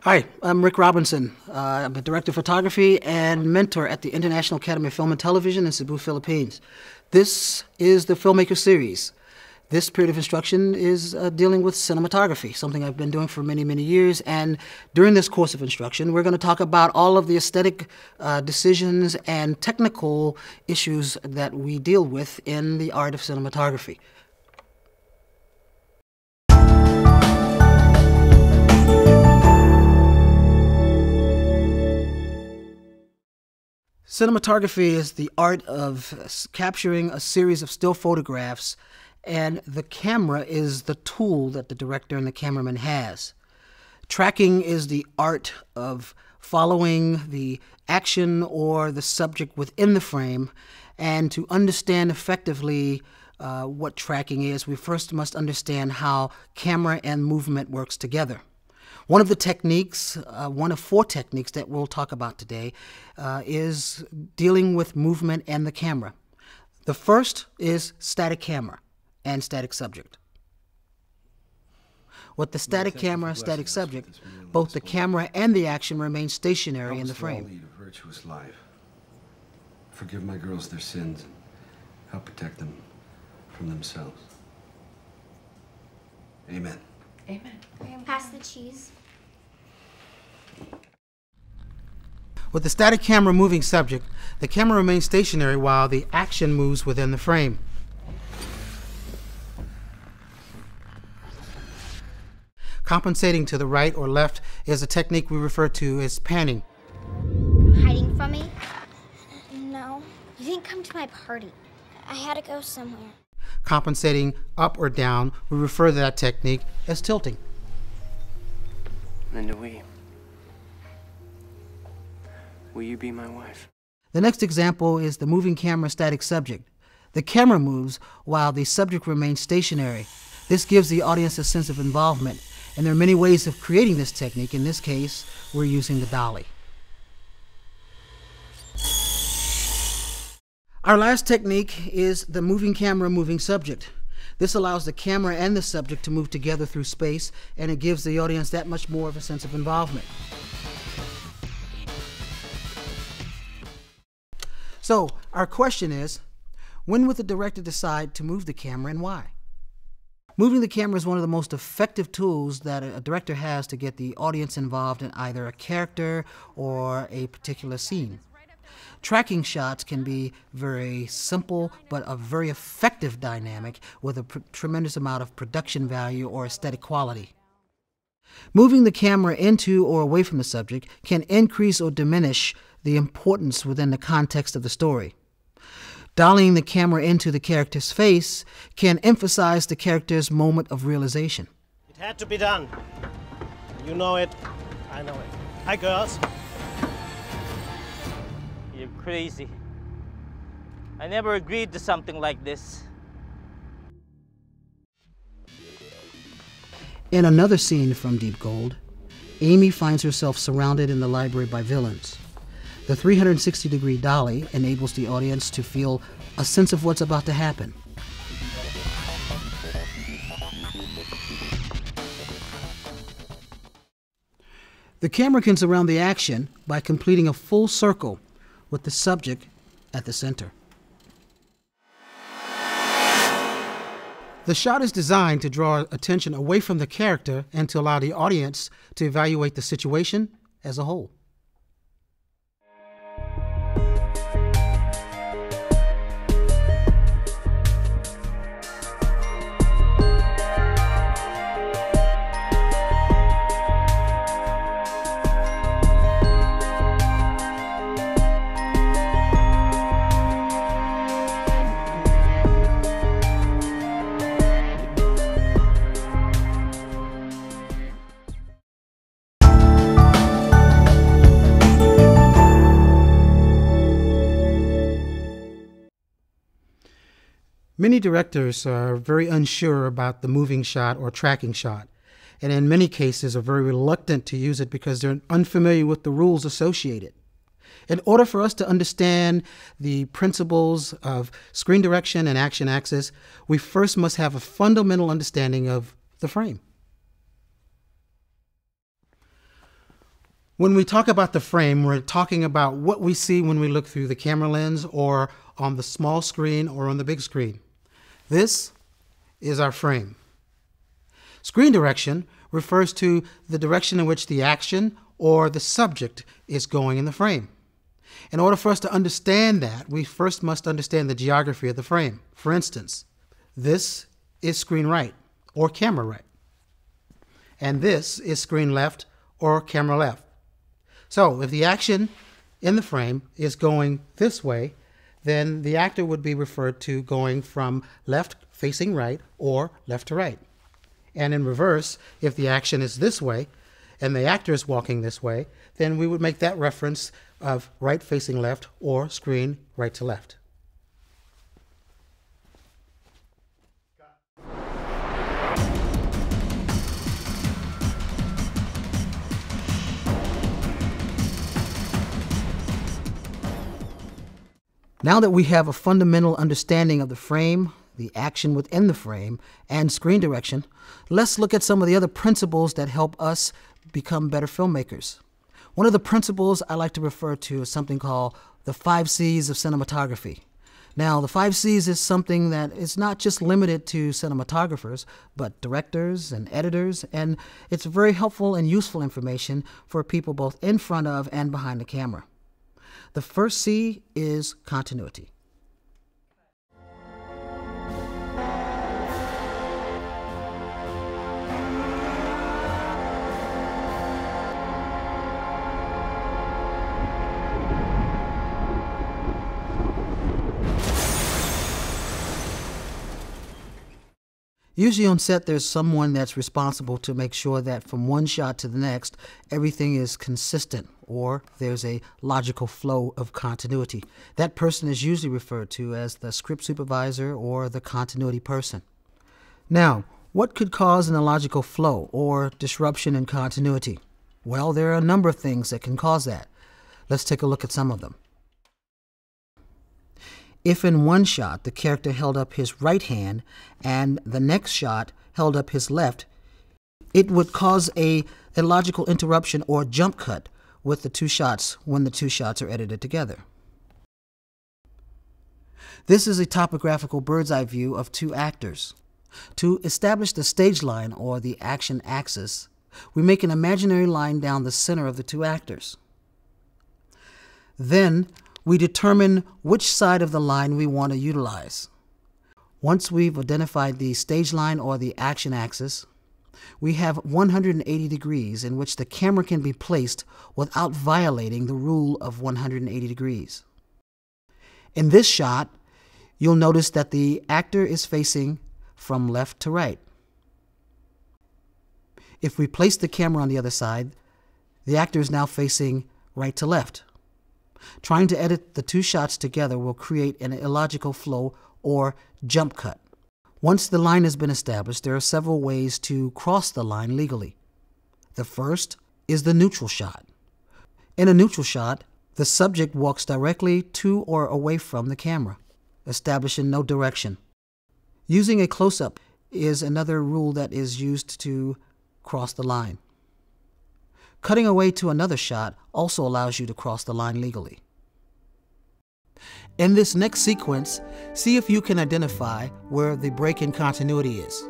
Hi, I'm Rick Robinson. I'm a director of photography and mentor at the International Academy of Film and Television in Cebu, Philippines. This is the Filmmaker Series. This period of instruction is dealing with cinematography, something I've been doing for many, many years. And during this course of instruction, we're going to talk about all of the aesthetic decisions and technical issues that we deal with in the art of cinematography. Cinematography is the art of capturing a series of still photographs, and the camera is the tool that the director and the cameraman has. Tracking is the art of following the action or the subject within the frame, and to understand effectively what tracking is, we first must understand how camera and movement works together. One of the techniques, one of 4 techniques that we'll talk about today, is dealing with movement and the camera. The first is static camera and static subject. With the static camera and static subject, both the camera and the action remain stationary in the frame. Lead a virtuous life. Forgive my girls their sins and help protect them from themselves. Amen. Amen. Pass the cheese. With the static camera moving subject, the camera remains stationary while the action moves within the frame. Compensating to the right or left is a technique we refer to as panning. Hiding from me? No. You didn't come to my party. I had to go somewhere. Compensating up or down, we refer to that technique as tilting. Linda, will you be my wife? The next example is the moving camera static subject. The camera moves while the subject remains stationary. This gives the audience a sense of involvement, and there are many ways of creating this technique. In this case, we're using the dolly. Our last technique is the moving camera, moving subject. This allows the camera and the subject to move together through space, and it gives the audience that much more of a sense of involvement. So, our question is, when would the director decide to move the camera and why? Moving the camera is one of the most effective tools that a director has to get the audience involved in either a character or a particular scene. Tracking shots can be very simple, but a very effective dynamic with a tremendous amount of production value or aesthetic quality. Moving the camera into or away from the subject can increase or diminish the importance within the context of the story. Dollying the camera into the character's face can emphasize the character's moment of realization. It had to be done. You know it. I know it. Hi, girls. You're crazy. I never agreed to something like this. In another scene from Deep Gold, Amy finds herself surrounded in the library by villains. The 360-degree dolly enables the audience to feel a sense of what's about to happen. The camera can surround the action by completing a full circle with the subject at the center. The shot is designed to draw attention away from the character and to allow the audience to evaluate the situation as a whole. Many directors are very unsure about the moving shot or tracking shot, and in many cases are very reluctant to use it because they're unfamiliar with the rules associated. In order for us to understand the principles of screen direction and action axis, we first must have a fundamental understanding of the frame. When we talk about the frame, we're talking about what we see when we look through the camera lens or on the small screen or on the big screen. This is our frame. Screen direction refers to the direction in which the action or the subject is going in the frame. In order for us to understand that, we first must understand the geography of the frame. For instance, this is screen right or camera right, and this is screen left or camera left. So if the action in the frame is going this way, then the actor would be referred to going from left facing right or left to right. And in reverse, if the action is this way and the actor is walking this way, then we would make that reference of right facing left or screen right to left. Now that we have a fundamental understanding of the frame, the action within the frame, and screen direction, let's look at some of the other principles that help us become better filmmakers. One of the principles I like to refer to is something called the 5 C's of cinematography. Now, the 5 C's is something that is not just limited to cinematographers, but directors and editors, and it's very helpful and useful information for people both in front of and behind the camera. The first C is continuity. Usually on set, there's someone that's responsible to make sure that from one shot to the next, everything is consistent, or there's a logical flow of continuity. That person is usually referred to as the script supervisor or the continuity person. Now, what could cause an illogical flow or disruption in continuity? Well, there are a number of things that can cause that. Let's take a look at some of them. If in one shot the character held up his right hand and the next shot held up his left, it would cause a illogical interruption or jump cut with the two shots when the two shots are edited together. This is a topographical bird's eye view of two actors. To establish the stage line or the action axis, we make an imaginary line down the center of the two actors. Then we determine which side of the line we want to utilize. Once we've identified the stage line or the action axis, we have 180 degrees in which the camera can be placed without violating the rule of 180 degrees. In this shot, you'll notice that the actor is facing from left to right. If we place the camera on the other side, the actor is now facing right to left. Trying to edit the two shots together will create an illogical flow or jump cut. Once the line has been established, there are several ways to cross the line legally. The first is the neutral shot. In a neutral shot, the subject walks directly to or away from the camera, establishing no direction. Using a close-up is another rule that is used to cross the line. Cutting away to another shot also allows you to cross the line legally. In this next sequence, see if you can identify where the break in continuity is.